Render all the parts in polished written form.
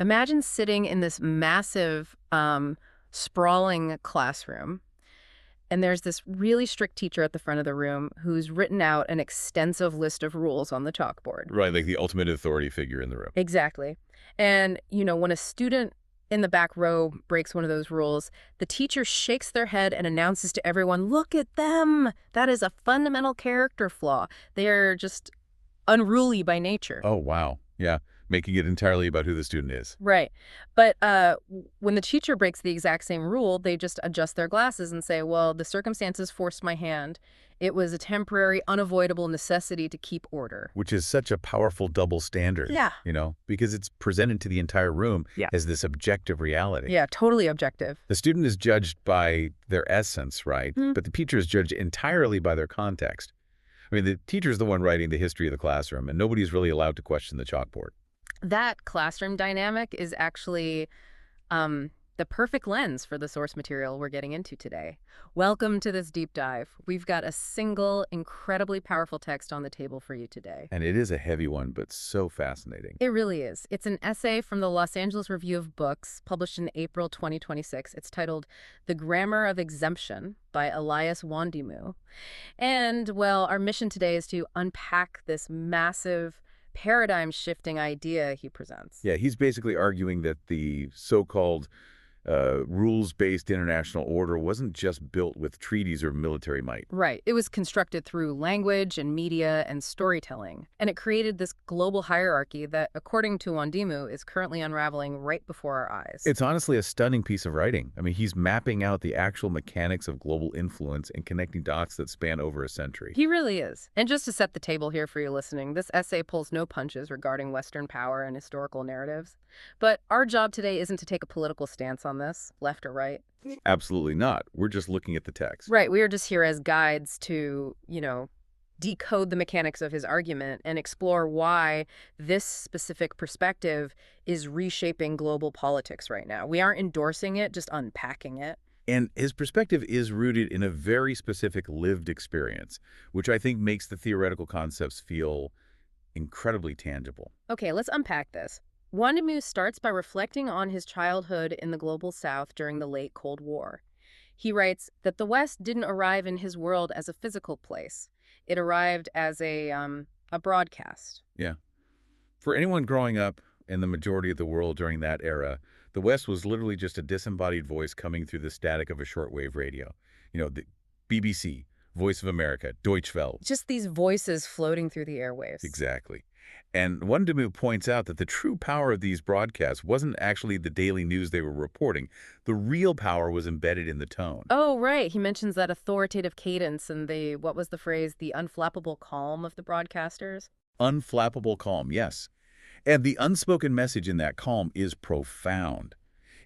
Imagine sitting in this massive, sprawling classroom, and there's this really strict teacher at the front of the room who's written out an extensive list of rules on the chalkboard. Right, like the ultimate authority figure in the room. Exactly. And, when a student in the back row breaks one of those rules, the teacher shakes their head and announces to everyone, "Look at them! That is a fundamental character flaw. They are just unruly by nature." Oh, wow. Yeah, making it entirely about who the student is. Right. But when the teacher breaks the exact same rule, they just adjust their glasses and say, well, the circumstances forced my hand. It was a temporary, unavoidable necessity to keep order. Which is such a powerful double standard. Yeah. Because it's presented to the entire room Yeah. as this objective reality. Yeah, totally objective. The student is judged by their essence, right? But the teacher is judged entirely by their context. I mean, the teacher is the one writing the history of the classroom, and nobody's really allowed to question the chalkboard. That classroom dynamic is actually the perfect lens for the source material we're getting into today. Welcome to this deep dive. We've got a single, incredibly powerful text on the table for you today. And it is a heavy one, but so fascinating. It really is. It's an essay from the Los Angeles Review of Books, published in April 2026. It's titled The Grammar of Exemption by Elias Wondimu. And, well, our mission today is to unpack this massive paradigm-shifting idea he presents. Yeah, he's basically arguing that the so-called rules-based international order wasn't just built with treaties or military might. Right. It was constructed through language and media and storytelling. And it created this global hierarchy that, according to Wondimu, is currently unraveling right before our eyes. It's honestly a stunning piece of writing. I mean, he's mapping out the actual mechanics of global influence and connecting dots that span over a century. He really is. And just to set the table here for you listening, this essay pulls no punches regarding Western power and historical narratives. But our job today isn't to take a political stance on this, left or right. Absolutely not. We're just looking at the text. Right. We are just here as guides to, decode the mechanics of his argument and explore why this specific perspective is reshaping global politics right now. We aren't endorsing it, just unpacking it. And his perspective is rooted in a very specific lived experience, which I think makes the theoretical concepts feel incredibly tangible. Okay, let's unpack this. Wondimu starts by reflecting on his childhood in the global South during the late Cold War. He writes that the West didn't arrive in his world as a physical place. It arrived as a broadcast. Yeah. For anyone growing up in the majority of the world during that era, the West was literally just a disembodied voice coming through the static of a shortwave radio. The BBC, Voice of America, Deutsche Welle. Just these voices floating through the airwaves. Exactly. And Wondimu points out that the true power of these broadcasts wasn't actually the daily news they were reporting. The real power was embedded in the tone. Oh, right. He mentions that authoritative cadence and what was the phrase, the unflappable calm of the broadcasters? Unflappable calm, yes. And the unspoken message in that calm is profound.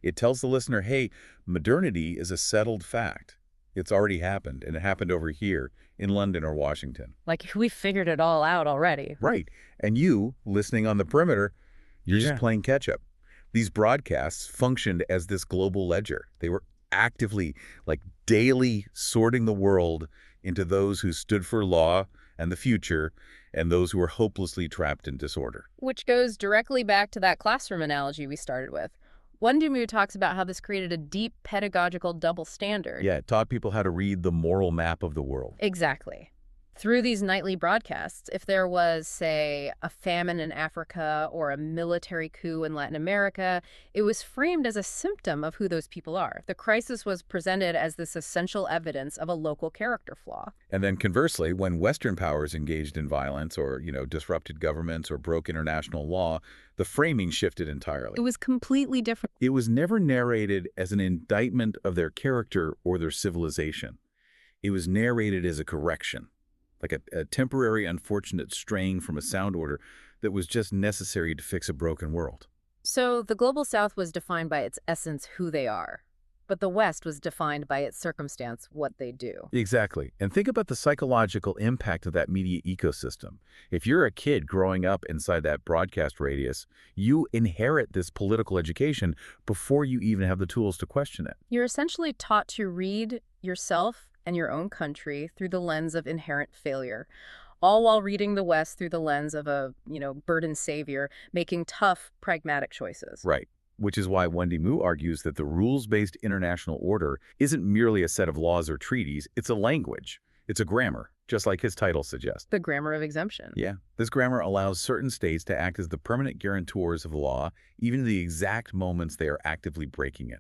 It tells the listener, hey, modernity is a settled fact. It's already happened, and it happened over here in London or Washington. Like, we figured it all out already. Right. And you, listening on the perimeter, you're just playing catch-up. These broadcasts functioned as this global ledger. They were actively, daily sorting the world into those who stood for law and the future, and those who were hopelessly trapped in disorder. Which goes directly back to that classroom analogy we started with. Wondimu talks about how this created a deep pedagogical double standard. Yeah, it taught people how to read the moral map of the world. Exactly. Through these nightly broadcasts, if there was, say, a famine in Africa or a military coup in Latin America, it was framed as a symptom of who those people are. The crisis was presented as this essential evidence of a local character flaw. And then conversely, when Western powers engaged in violence or, disrupted governments or broke international law, the framing shifted entirely. It was completely different. It was never narrated as an indictment of their character or their civilization. It was narrated as a correction. Like a temporary unfortunate straying from a sound order that was just necessary to fix a broken world. So the Global South was defined by its essence, who they are. But the West was defined by its circumstance, what they do. Exactly. And think about the psychological impact of that media ecosystem. If you're a kid growing up inside that broadcast radius, you inherit this political education before you even have the tools to question it. You're essentially taught to read yourself and your own country through the lens of inherent failure. all while reading the West through the lens of a, burdened savior, making tough, pragmatic choices. Right. Which is why Wondimu argues that the rules-based international order isn't merely a set of laws or treaties, it's a language. It's a grammar, just like his title suggests. The Grammar of Exemption. Yeah, this grammar allows certain states to act as the permanent guarantors of the law, even in the exact moments they are actively breaking it,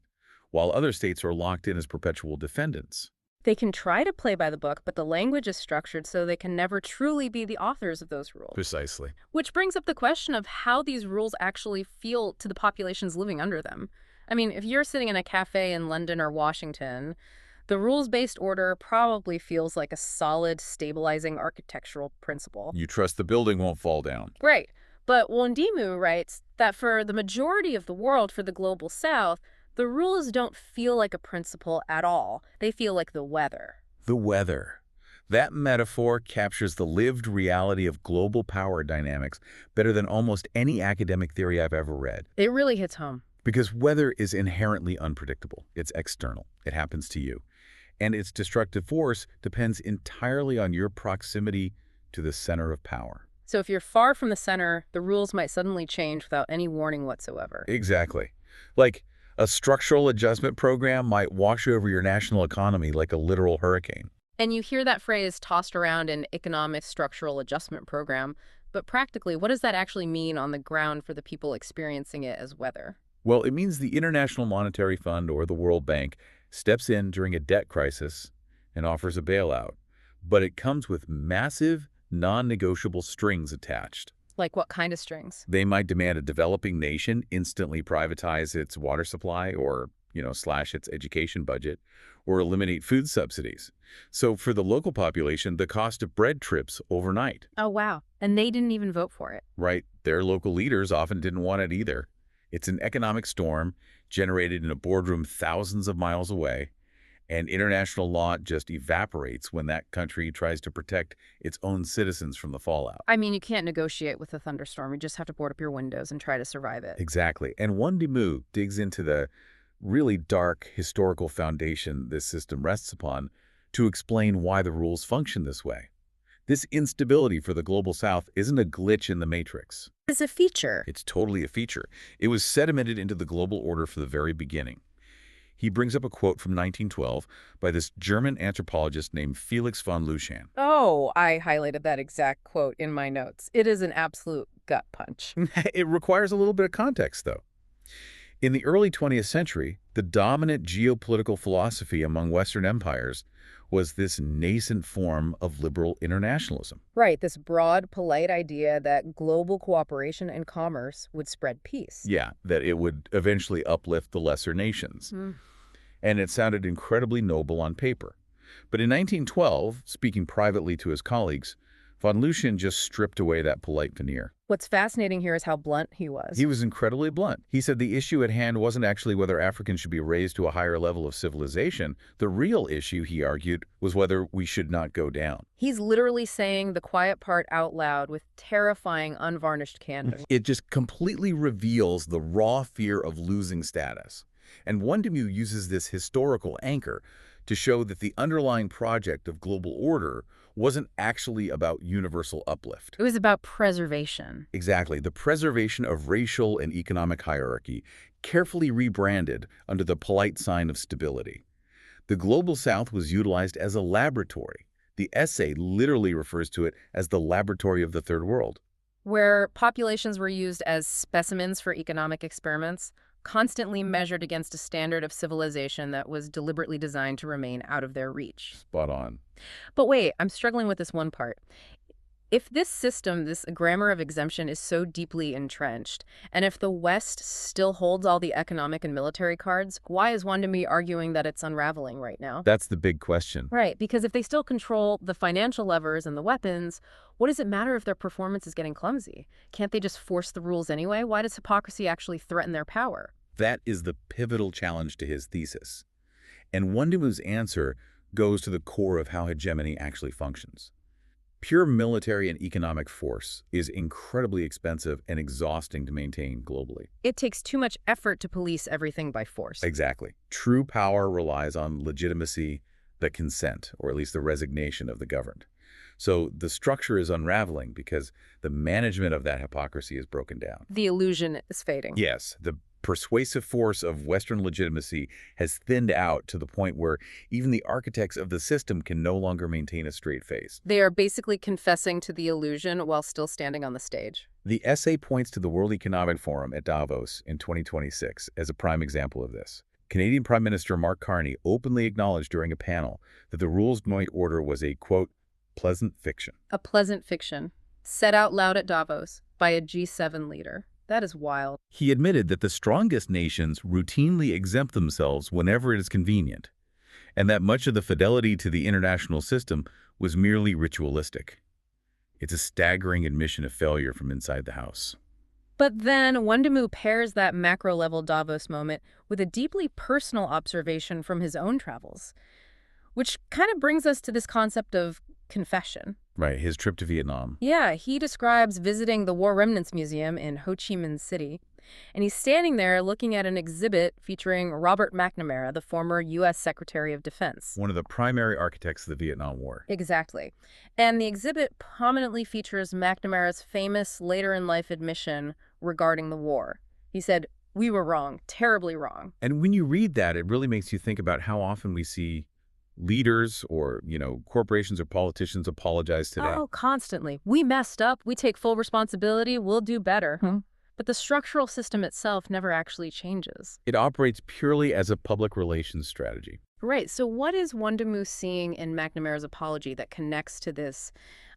while other states are locked in as perpetual defendants. They can try to play by the book, but the language is structured so they can never truly be the authors of those rules. Precisely. Which brings up the question of how these rules actually feel to the populations living under them. I mean, if you're sitting in a cafe in London or Washington, the rules-based order probably feels like a solid, stabilizing architectural principle. You trust the building won't fall down. Right. But Wondimu writes that for the majority of the world, for the global south, the rules don't feel like a principle at all. They feel like the weather. The weather. That metaphor captures the lived reality of global power dynamics better than almost any academic theory I've ever read. It really hits home. Because weather is inherently unpredictable. It's external. It happens to you. And its destructive force depends entirely on your proximity to the center of power. So if you're far from the center, the rules might suddenly change without any warning whatsoever. Exactly. Like, a structural adjustment program might wash over your national economy like a literal hurricane. And you hear that phrase tossed around in economic structural adjustment program, but practically, what does that actually mean on the ground for the people experiencing it as weather? Well, it means the International Monetary Fund or the World Bank steps in during a debt crisis and offers a bailout. But it comes with massive, non-negotiable strings attached. Like what kind of strings? They might demand a developing nation instantly privatize its water supply or, slash its education budget or eliminate food subsidies. So for the local population, the cost of bread trips overnight. Oh, wow. And they didn't even vote for it. Right. Their local leaders often didn't want it either. It's an economic storm generated in a boardroom thousands of miles away, and international law just evaporates when that country tries to protect its own citizens from the fallout. I mean, you can't negotiate with a thunderstorm. You just have to board up your windows and try to survive it. Exactly. And Wondimu digs into the really dark historical foundation this system rests upon to explain why the rules function this way. This instability for the Global South isn't a glitch in the matrix. It's a feature. It's totally a feature. It was sedimented into the global order from the very beginning. He brings up a quote from 1912 by this German anthropologist named Felix von Luschan. Oh, I highlighted that exact quote in my notes. It is an absolute gut punch. It requires a little bit of context, though. In the early 20th century, the dominant geopolitical philosophy among Western empires was this nascent form of liberal internationalism. Right, this broad, polite idea that global cooperation and commerce would spread peace. Yeah, that it would eventually uplift the lesser nations. And it sounded incredibly noble on paper. But in 1912, speaking privately to his colleagues, von Luschan just stripped away that polite veneer. What's fascinating here is how blunt he was. He was incredibly blunt. He said the issue at hand wasn't actually whether Africans should be raised to a higher level of civilization. The real issue, he argued, was whether we should not go down. He's literally saying the quiet part out loud with terrifying, unvarnished candor. It just completely reveals the raw fear of losing status. And Wondimu uses this historical anchor to show that the underlying project of global order wasn't actually about universal uplift. It was about preservation. Exactly, the preservation of racial and economic hierarchy, carefully rebranded under the polite sign of stability. The Global South was utilized as a laboratory. The essay literally refers to it as the laboratory of the Third World. Where populations were used as specimens for economic experiments, constantly measured against a standard of civilization that was deliberately designed to remain out of their reach. Spot on. But wait, I'm struggling with this one part. If this system, this grammar of exemption, is so deeply entrenched, and if the West still holds all the economic and military cards, why is Wondimu arguing that it's unraveling right now? That's the big question. Right, because if they still control the financial levers and the weapons, what does it matter if their performance is getting clumsy? Can't they just force the rules anyway? Why does hypocrisy actually threaten their power? That is the pivotal challenge to his thesis. And Wondimu's answer goes to the core of how hegemony actually functions. Pure military and economic force is incredibly expensive and exhausting to maintain globally. It takes too much effort to police everything by force. Exactly. True power relies on legitimacy, the consent, or at least the resignation of the governed. So the structure is unraveling because the management of that hypocrisy is broken down. The illusion is fading. Yes, the persuasive force of Western legitimacy has thinned out to the point where even the architects of the system can no longer maintain a straight face. They are basically confessing to the illusion while still standing on the stage. The essay points to the World Economic Forum at Davos in 2026 as a prime example of this. Canadian Prime Minister Mark Carney openly acknowledged during a panel that the rules-joint order was a, quote, pleasant fiction. A pleasant fiction, said out loud at Davos by a G7 leader. That is wild. He admitted that the strongest nations routinely exempt themselves whenever it is convenient, and that much of the fidelity to the international system was merely ritualistic. It's a staggering admission of failure from inside the House. But then Wondimu pairs that macro-level Davos moment with a deeply personal observation from his own travels, which kind of brings us to this concept of confession. Right, his trip to Vietnam. Yeah, he describes visiting the War Remnants Museum in Ho Chi Minh City, and he's standing there looking at an exhibit featuring Robert McNamara, the former U.S. Secretary of Defense. One of the primary architects of the Vietnam War. Exactly. And the exhibit prominently features McNamara's famous later-in-life admission regarding the war. He said, "We were wrong, terribly wrong." And when you read that, it really makes you think about how often we see leaders or, corporations or politicians apologize today. Oh, constantly. We messed up. We take full responsibility. We'll do better. But the structural system itself never actually changes. It operates purely as a public relations strategy. Right. So what is Wondimu seeing in McNamara's apology that connects to this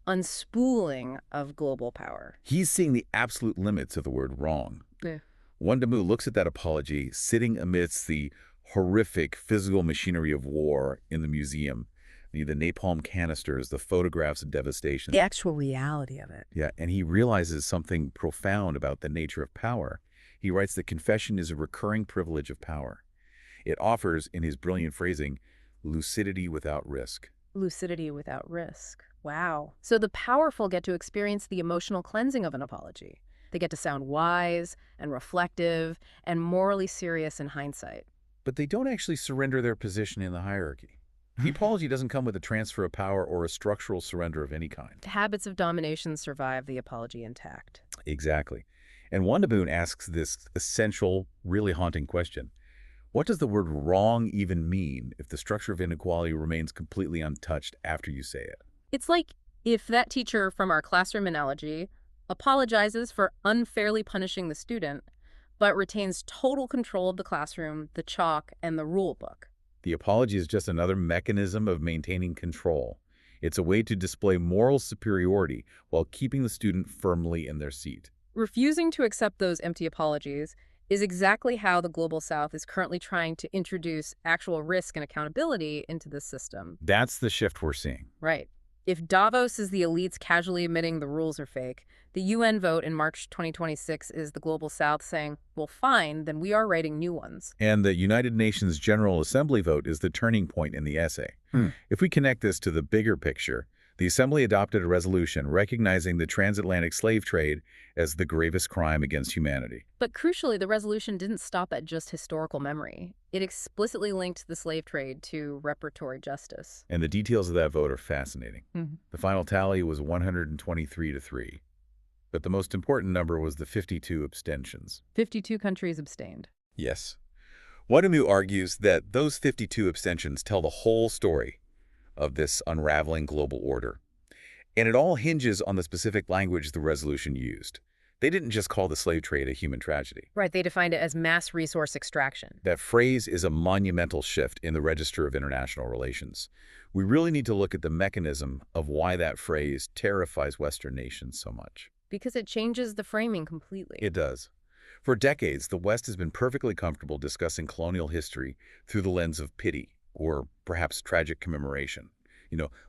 unspooling of global power? He's seeing the absolute limits of the word wrong. Yeah. Wondimu looks at that apology sitting amidst the horrific physical machinery of war in the museum, the napalm canisters, the photographs of devastation. The actual reality of it. Yeah, and he realizes something profound about the nature of power. He writes that confession is a recurring privilege of power. It offers, in his brilliant phrasing, lucidity without risk. Lucidity without risk. Wow. So the powerful get to experience the emotional cleansing of an apology. They get to sound wise and reflective and morally serious in hindsight. But they don't actually surrender their position in the hierarchy. The apology doesn't come with a transfer of power or a structural surrender of any kind. The habits of domination survive the apology intact. Exactly. And Wondimu asks this essential, really haunting question. What does the word wrong even mean if the structure of inequality remains completely untouched after you say it? It's like if that teacher from our classroom analogy apologizes for unfairly punishing the student, but retains total control of the classroom, the chalk, and the rule book. The apology is just another mechanism of maintaining control. It's a way to display moral superiority while keeping the student firmly in their seat. Refusing to accept those empty apologies is exactly how the Global South is currently trying to introduce actual risk and accountability into the system. That's the shift we're seeing. Right. If Davos is the elites casually admitting the rules are fake, the UN vote in March 2026 is the Global South saying, well, fine, then we are writing new ones. And the United Nations General Assembly vote is the turning point in the essay. If we connect this to the bigger picture, the Assembly adopted a resolution recognizing the transatlantic slave trade as the gravest crime against humanity. But crucially, the resolution didn't stop at just historical memory. It explicitly linked the slave trade to reparatory justice. And the details of that vote are fascinating. The final tally was 123-3. But the most important number was the 52 abstentions. 52 countries abstained. Yes. Wondimu argues that those 52 abstentions tell the whole story of this unraveling global order. And it all hinges on the specific language the resolution used. They didn't just call the slave trade a human tragedy. Right, they defined it as mass resource extraction. That phrase is a monumental shift in the Register of International Relations. We really need to look at the mechanism of why that phrase terrifies Western nations so much. Because it changes the framing completely. It does. For decades, the West has been perfectly comfortable discussing colonial history through the lens of pity, or perhaps tragic commemoration.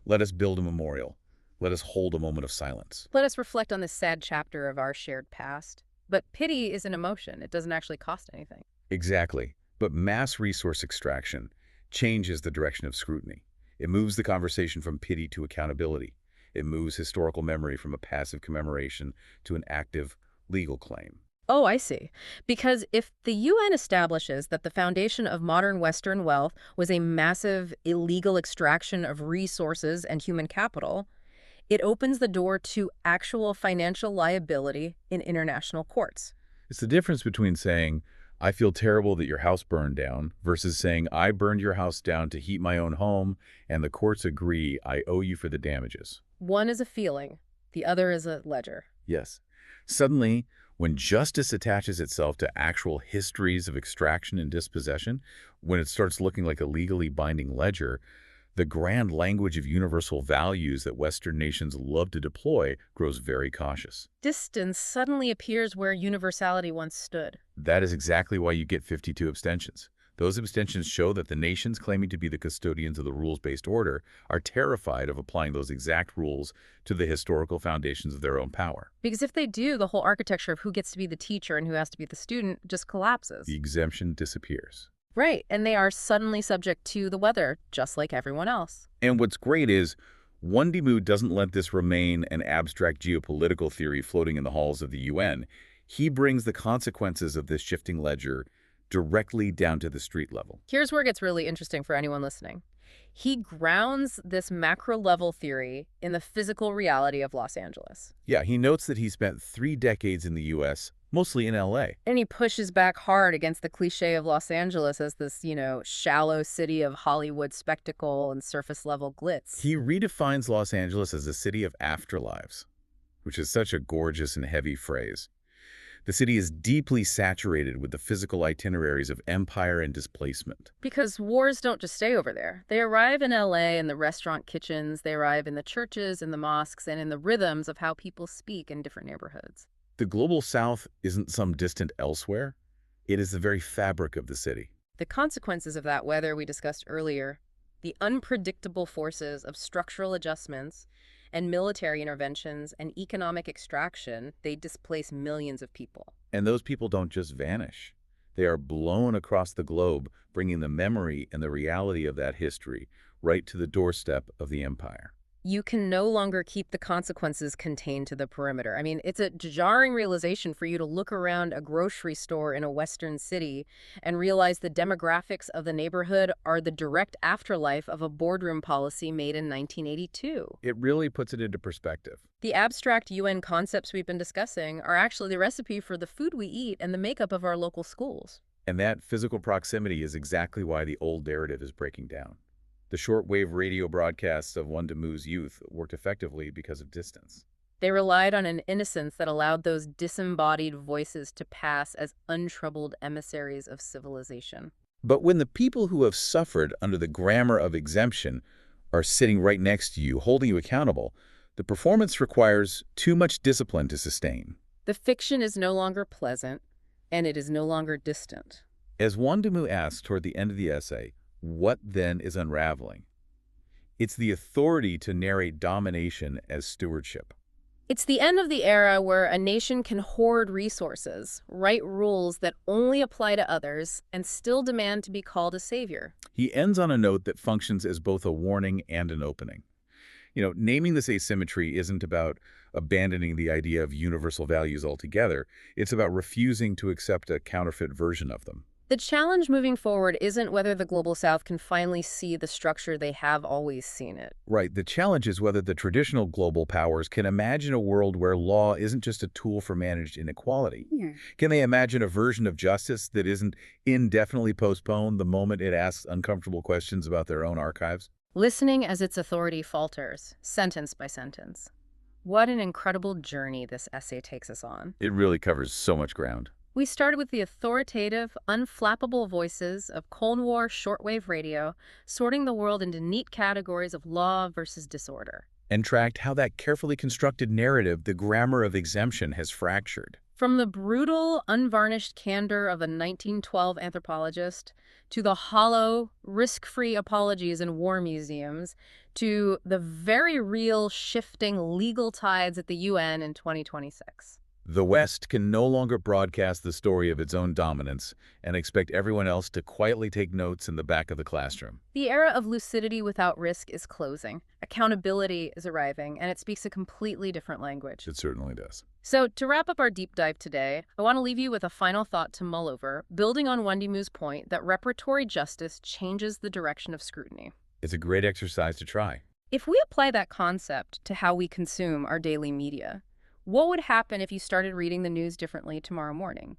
Let us build a memorial. Let us hold a moment of silence. Let us reflect on this sad chapter of our shared past. But pity is an emotion. It doesn't actually cost anything. Exactly. But mass resource extraction changes the direction of scrutiny. It moves the conversation from pity to accountability. It moves historical memory from a passive commemoration to an active legal claim. Oh, I see. Because if the UN establishes that the foundation of modern Western wealth was a massive illegal extraction of resources and human capital, It opens the door to actual financial liability in international courts. It's the difference between saying, I feel terrible that your house burned down, versus saying, I burned your house down to heat my own home, and the courts agree I owe you for the damages. One is a feeling, the other is a ledger. Yes. Suddenly, when justice attaches itself to actual histories of extraction and dispossession, when it starts looking like a legally binding ledger, the grand language of universal values that Western nations love to deploy grows very cautious. Distance suddenly appears where universality once stood. That is exactly why you get 52 abstentions. Those abstentions show that the nations claiming to be the custodians of the rules-based order are terrified of applying those exact rules to the historical foundations of their own power. Because if they do, the whole architecture of who gets to be the teacher and who has to be the student just collapses. The exemption disappears. Right, and they are suddenly subject to the weather, just like everyone else. And what's great is Wondimu doesn't let this remain an abstract geopolitical theory floating in the halls of the UN. He brings the consequences of this shifting ledger directly down to the street level. Here's where it gets really interesting for anyone listening. He grounds this macro-level theory in the physical reality of Los Angeles. Yeah, he notes that he spent 3 decades in the U.S., mostly in L.A. And he pushes back hard against the cliche of Los Angeles as this, shallow city of Hollywood spectacle and surface-level glitz. He redefines Los Angeles as a city of afterlives, which is such a gorgeous and heavy phrase. The city is deeply saturated with the physical itineraries of empire and displacement. Because wars don't just stay over there. They arrive in LA in the restaurant kitchens, they arrive in the churches, in the mosques, and in the rhythms of how people speak in different neighborhoods. The global south isn't some distant elsewhere. It is the very fabric of the city. The consequences of that weather we discussed earlier, the unpredictable forces of structural adjustments and military interventions and economic extraction, they displace millions of people. And those people don't just vanish. They are blown across the globe, bringing the memory and the reality of that history right to the doorstep of the empire. You can no longer keep the consequences contained to the perimeter. I mean, it's a jarring realization for you to look around a grocery store in a Western city and realize the demographics of the neighborhood are the direct afterlife of a boardroom policy made in 1982. It really puts it into perspective. The abstract UN concepts we've been discussing are actually the recipe for the food we eat and the makeup of our local schools. And that physical proximity is exactly why the old narrative is breaking down. The shortwave radio broadcasts of Wondimu's youth worked effectively because of distance. They relied on an innocence that allowed those disembodied voices to pass as untroubled emissaries of civilization. But when the people who have suffered under the grammar of exemption are sitting right next to you, holding you accountable, the performance requires too much discipline to sustain. The fiction is no longer pleasant, and it is no longer distant. As Wondimu asks toward the end of the essay, what then is unraveling? It's the authority to narrate domination as stewardship. It's the end of the era where a nation can hoard resources, write rules that only apply to others, and still demand to be called a savior. He ends on a note that functions as both a warning and an opening. Naming this asymmetry isn't about abandoning the idea of universal values altogether. It's about refusing to accept a counterfeit version of them. The challenge moving forward isn't whether the Global South can finally see the structure they have always seen it. Right. The challenge is whether the traditional global powers can imagine a world where law isn't just a tool for managed inequality. Yeah. Can they imagine a version of justice that isn't indefinitely postponed the moment it asks uncomfortable questions about their own archives? Listening as its authority falters, sentence by sentence. What an incredible journey this essay takes us on. It really covers so much ground. We started with the authoritative, unflappable voices of Cold War shortwave radio, sorting the world into neat categories of law versus disorder. And tracked how that carefully constructed narrative, the grammar of exemption, has fractured. From the brutal, unvarnished candor of a 1912 anthropologist, to the hollow, risk-free apologies in war museums, to the very real shifting legal tides at the UN in 2026. The West can no longer broadcast the story of its own dominance and expect everyone else to quietly take notes in the back of the classroom. The era of lucidity without risk is closing. Accountability is arriving, and it speaks a completely different language. It certainly does. So, to wrap up our deep dive today, I want to leave you with a final thought to mull over, building on Wondimu's point that reparatory justice changes the direction of scrutiny. It's a great exercise to try. If we apply that concept to how we consume our daily media, what would happen if you started reading the news differently tomorrow morning?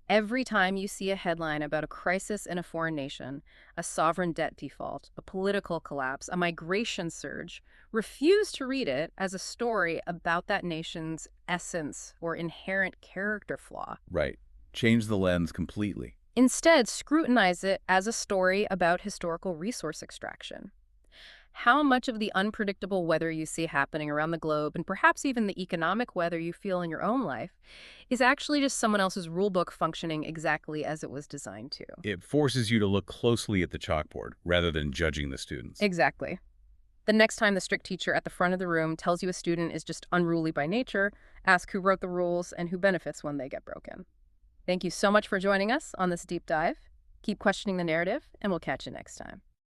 Every time you see a headline about a crisis in a foreign nation, a sovereign debt default, a political collapse, a migration surge, refuse to read it as a story about that nation's essence or inherent character flaw. Right. Change the lens completely. Instead, scrutinize it as a story about historical resource extraction. How much of the unpredictable weather you see happening around the globe, and perhaps even the economic weather you feel in your own life, is actually just someone else's rulebook functioning exactly as it was designed to? It forces you to look closely at the chalkboard rather than judging the students. Exactly. The next time the strict teacher at the front of the room tells you a student is just unruly by nature, ask who wrote the rules and who benefits when they get broken. Thank you so much for joining us on this deep dive. Keep questioning the narrative, and we'll catch you next time.